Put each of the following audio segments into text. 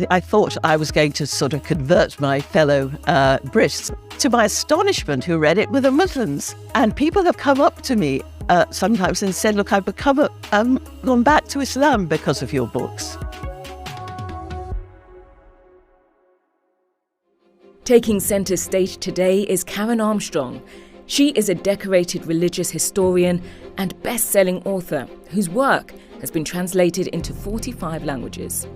I thought I was going to sort of convert my fellow Brits. To my astonishment, who read it were the Muslims. And people have come up to me sometimes and said, look, I've gone back to Islam because of your books. Taking centre stage today is Karen Armstrong. She is a decorated religious historian and best-selling author whose work has been translated into 45 languages.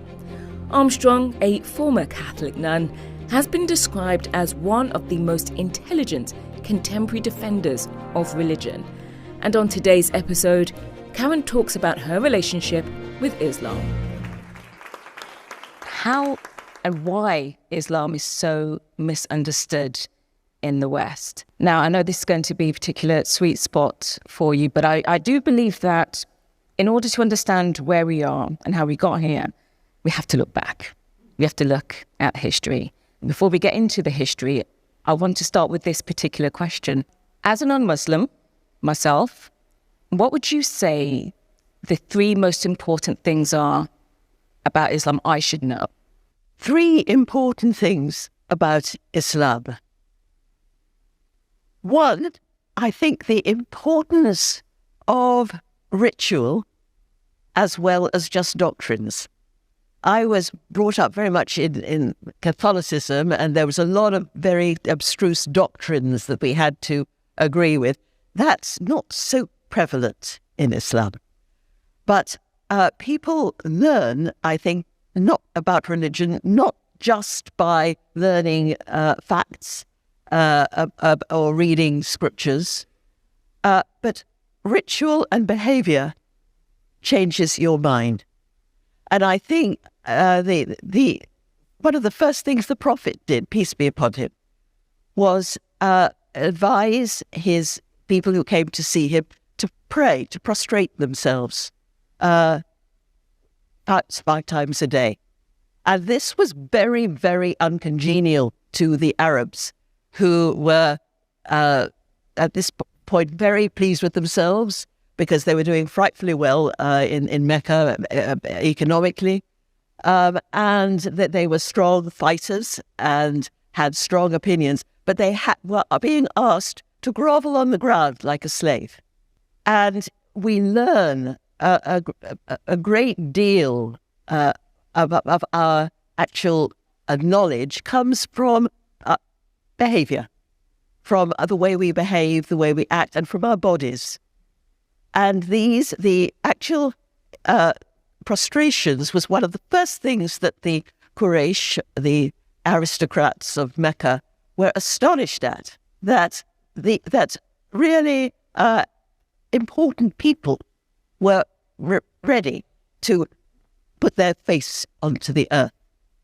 Armstrong, a former Catholic nun, has been described as one of the most intelligent contemporary defenders of religion. And on today's episode, Karen talks about her relationship with Islam. How and why Islam is so misunderstood in the West. Now, I know this is going to be a particular sweet spot for you, but I do believe that in order to understand where we are and how we got here, we have to look back. We have to look at history. Before we get into the history, I want to start with this particular question. As a non-Muslim, myself, what would you say the three most important things are about Islam I should know? Three important things about Islam. One, I think the importance of ritual as well as just doctrines. I was brought up very much in Catholicism, and there was a lot of very abstruse doctrines that we had to agree with. That's not so prevalent in Islam. But people learn, I think, not about religion, not just by learning facts or reading scriptures, but ritual and behavior changes your mind. And I think one of the first things the Prophet did, peace be upon him, was advise his people who came to see him to pray, to prostrate themselves 5 times a day. And this was very, very uncongenial to the Arabs, who were at this point very pleased with themselves because they were doing frightfully well in Mecca economically, and that they were strong fighters and had strong opinions, but they were being asked to grovel on the ground like a slave. And we learn a great deal of our actual knowledge comes from behavior, from the way we behave, the way we act, and from our bodies. And the actual prostrations was one of the first things that the Quraysh, the aristocrats of Mecca, were astonished at, that really important people were ready to put their face onto the earth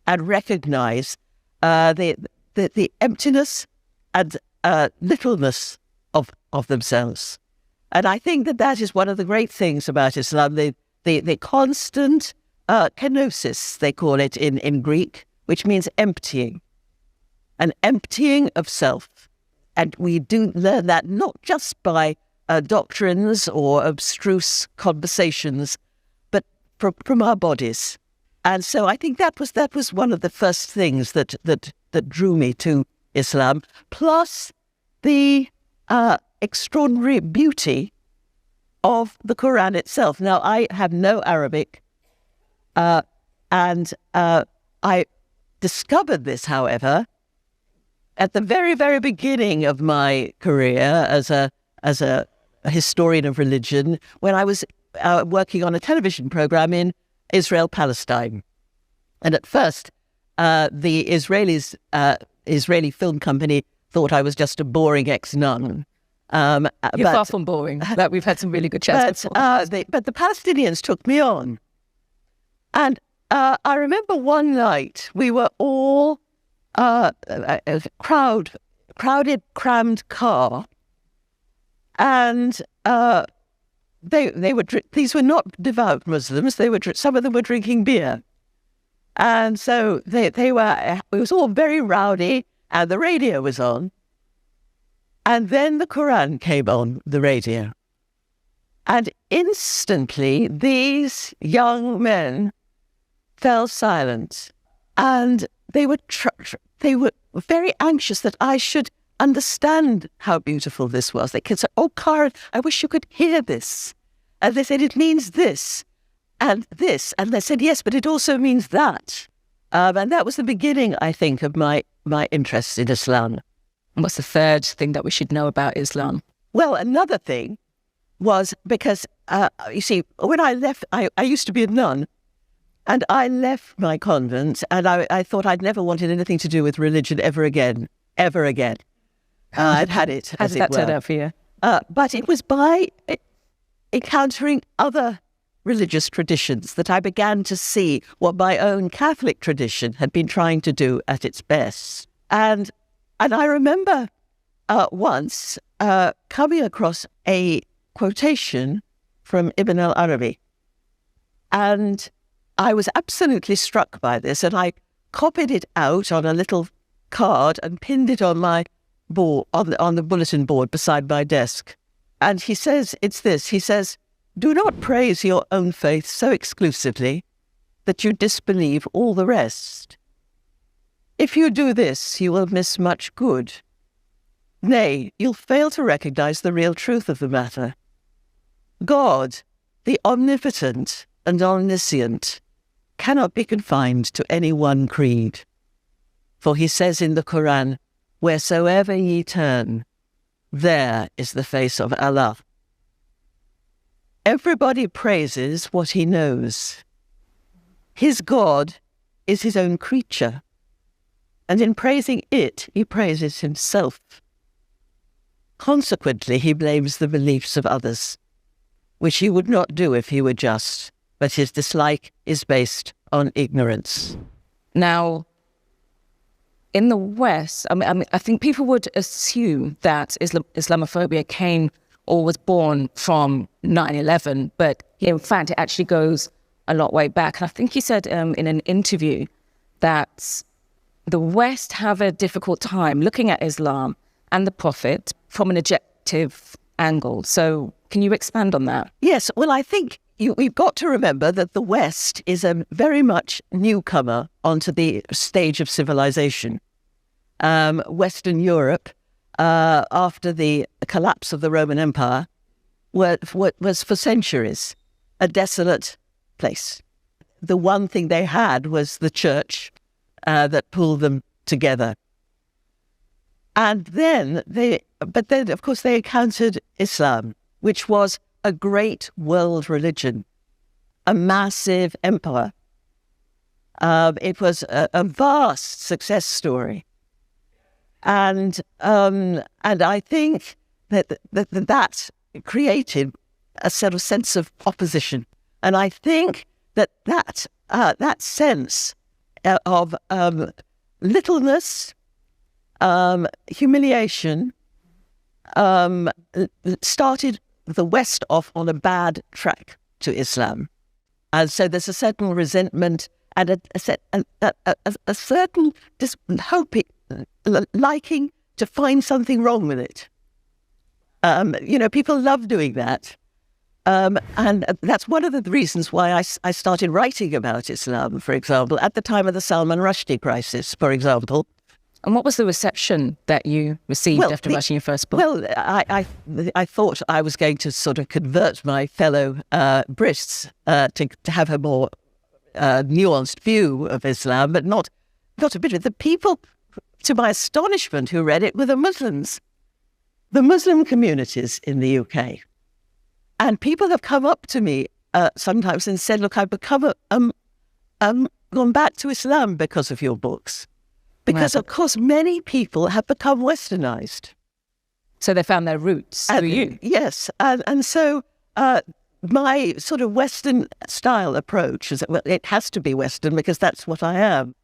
and recognize the emptiness and littleness of themselves. And I think that is one of the great things about Islam, the constant kenosis, they call it in Greek, which means emptying, an emptying of self. And we do learn that not just by doctrines or abstruse conversations, but from our bodies. And so I think that was one of the first things that drew me to Islam, plus the extraordinary beauty of the Quran itself. Now, I have no Arabic, and I discovered this, however, at the very, very beginning of my career as a historian of religion, when I was working on a television program in Israel-Palestine. And at first, the Israeli film company thought I was just a boring ex-nun. You're far from boring. We've had some really good chats before. But the Palestinians took me on. And I remember one night we were all a crowded, crammed car. And these were not devout Muslims. Some of them were drinking beer. And so it was all very rowdy, and the radio was on. And then the Quran came on the radio. And instantly, these young men fell silent And they were very anxious that I should understand how beautiful this was. They could say, "Oh, Karen, I wish you could hear this." And they said, "It means this and this." And they said, "Yes, but it also means that." And that was the beginning, I think, of my interest in Islam. And what's the third thing that we should know about Islam? Well, another thing was because, you see, when I left, I used to be a nun, and I left my convent, and I thought I'd never wanted anything to do with religion ever again. I'd had it, How as did it that were. turn out for you? But it was by encountering other religious traditions that I began to see what my own Catholic tradition had been trying to do at its best. And I remember once coming across a quotation from Ibn al-Arabi. And I was absolutely struck by this, and I copied it out on a little card and pinned it on my board, on the bulletin board beside my desk. And he says, it's this, he says, "Do not praise your own faith so exclusively that you disbelieve all the rest. If you do this, you will miss much good. Nay, you'll fail to recognize the real truth of the matter. God, the omnipotent and omniscient, cannot be confined to any one creed. For he says in the Quran, 'Wheresoever ye turn, there is the face of Allah.' Everybody praises what he knows. His God is his own creature, and in praising it, he praises himself. Consequently, he blames the beliefs of others, which he would not do if he were just, but his dislike is based on ignorance." Now, in the West, I think people would assume that Islamophobia came or was born from 9/11, but in fact, it actually goes a lot way back. And I think he said in an interview that the West have a difficult time looking at Islam and the Prophet from an objective angle. So can you expand on that? Yes, well, I think we've got to remember that the West is a very much newcomer onto the stage of civilization. Western Europe, after the collapse of the Roman Empire, was for centuries a desolate place. The one thing they had was the church that pulled them together. And then of course, they encountered Islam, which was a great world religion, a massive empire. It was a vast success story. And I think that created a sort of sense of opposition. And I think that sense of littleness, humiliation, started the West off on a bad track to Islam. And so there's a certain resentment and a certain hoping, liking to find something wrong with it. People love doing that. And that's one of the reasons why I started writing about Islam, for example, at the time of the Salman Rushdie crisis, for example. And what was the reception that you received after writing your first book? Well, I thought I was going to sort of convert my fellow Brits to have a more nuanced view of Islam, but not a bit of it. The people, to my astonishment, who read it were the Muslims, the Muslim communities in the UK. And people have come up to me sometimes and said, "Look, I've become gone back to Islam because of your books." Because, of course, many people have become westernized. So they found their roots through you. Yes. And so my sort of Western style approach is, well, it has to be Western because that's what I am.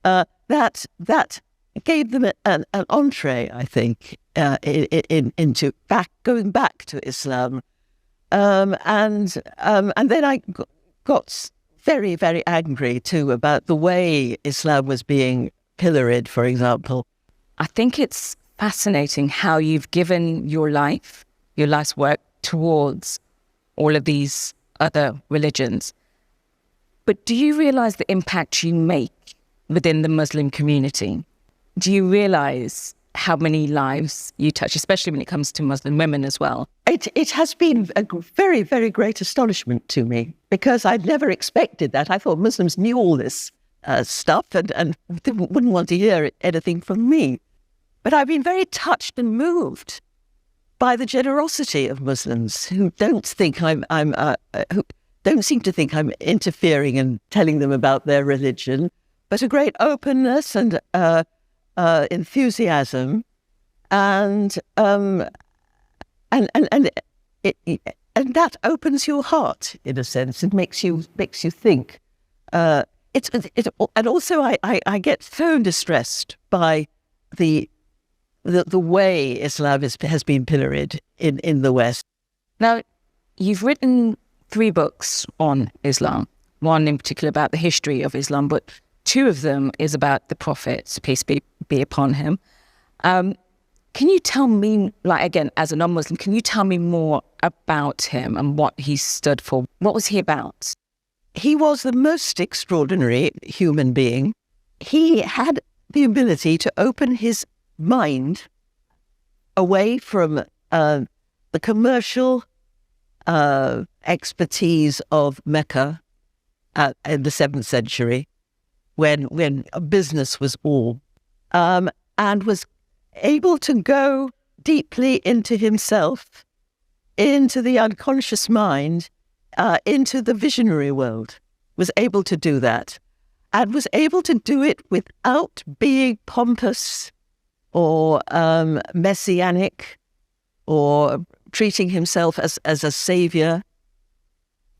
That gave them an entree, I think, into going back to Islam. And then I got very, very angry too about the way Islam was being pilloried, for example. I think it's fascinating how you've given your life's work towards all of these other religions. But do you realize the impact you make within the Muslim community. Do you realize how many lives you touch, especially when it comes to Muslim women as well? It has been a very, very great astonishment to me, because I'd never expected that. I thought Muslims knew all this stuff and wouldn't want to hear anything from me. But I've been very touched and moved by the generosity of Muslims who don't think who don't seem to think I'm interfering and telling them about their religion, but a great openness and enthusiasm, and that opens your heart in a sense. It makes you think. And also I get so distressed by the way Islam has been pilloried in the West. Now, you've written 3 books on Islam, one in particular about the history of Islam, but 2 of them is about the Prophet, peace be upon him. Can you tell me, like, again, as a non-Muslim, can you tell me more about him and what he stood for? What was he about? He was the most extraordinary human being. He had the ability to open his mind away from the commercial expertise of Mecca in the 7th century, when business was all, and was able to go deeply into himself, into the unconscious mind, into the visionary world, was able to do that, and was able to do it without being pompous or messianic or treating himself as a savior,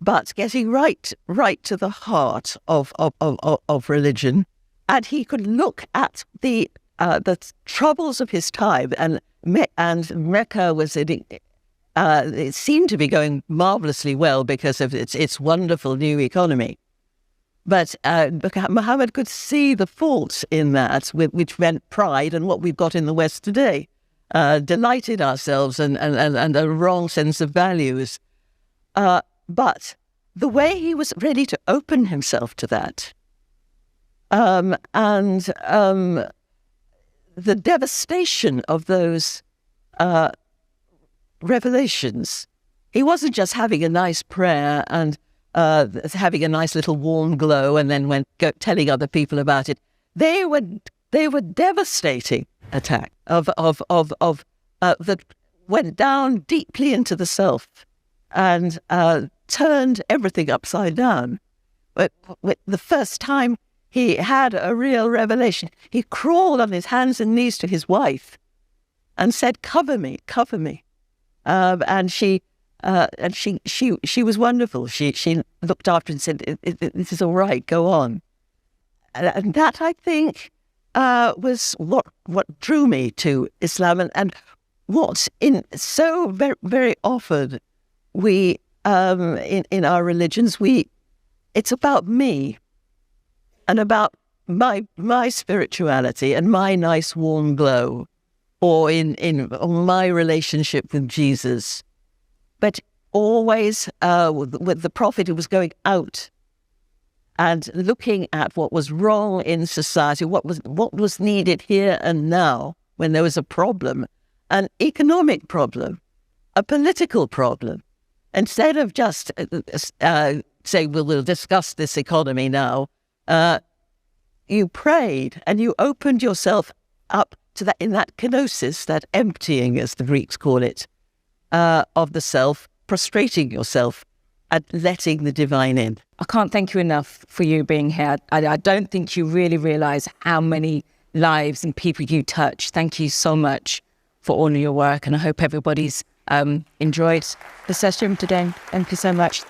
but getting right to the heart of religion. And he could look at the troubles of his time, and Mecca was it seemed to be going marvelously well because of its wonderful new economy. But Muhammad could see the fault in that, which meant pride and what we've got in the West today, delighted ourselves and a wrong sense of values. But the way he was ready to open himself to that, and the devastation of those revelations. He wasn't just having a nice prayer and having a nice little warm glow and then telling other people about it. They were devastating attack that went down deeply into the self and turned everything upside down. But the first time he had a real revelation, he crawled on his hands and knees to his wife and said, "Cover me, cover me." And she was wonderful. She looked after and said, "This is all right. Go on." And that, I think, was what drew me to Islam, and what in so very, very often we in our religions it's about me and about my spirituality and my nice warm glow, or in my relationship with Jesus. But always with the Prophet, who was going out and looking at what was wrong in society, what was needed here and now when there was a problem, an economic problem, a political problem. Instead of just saying, we'll discuss this economy now, you prayed and you opened yourself up to that, in that kenosis, that emptying, as the Greeks call it, of the self, prostrating yourself and letting the divine in. I can't thank you enough for you being here. I don't think you really realise how many lives and people you touch. Thank you so much for all of your work, and I hope everybody's enjoyed the session today. Thank you so much.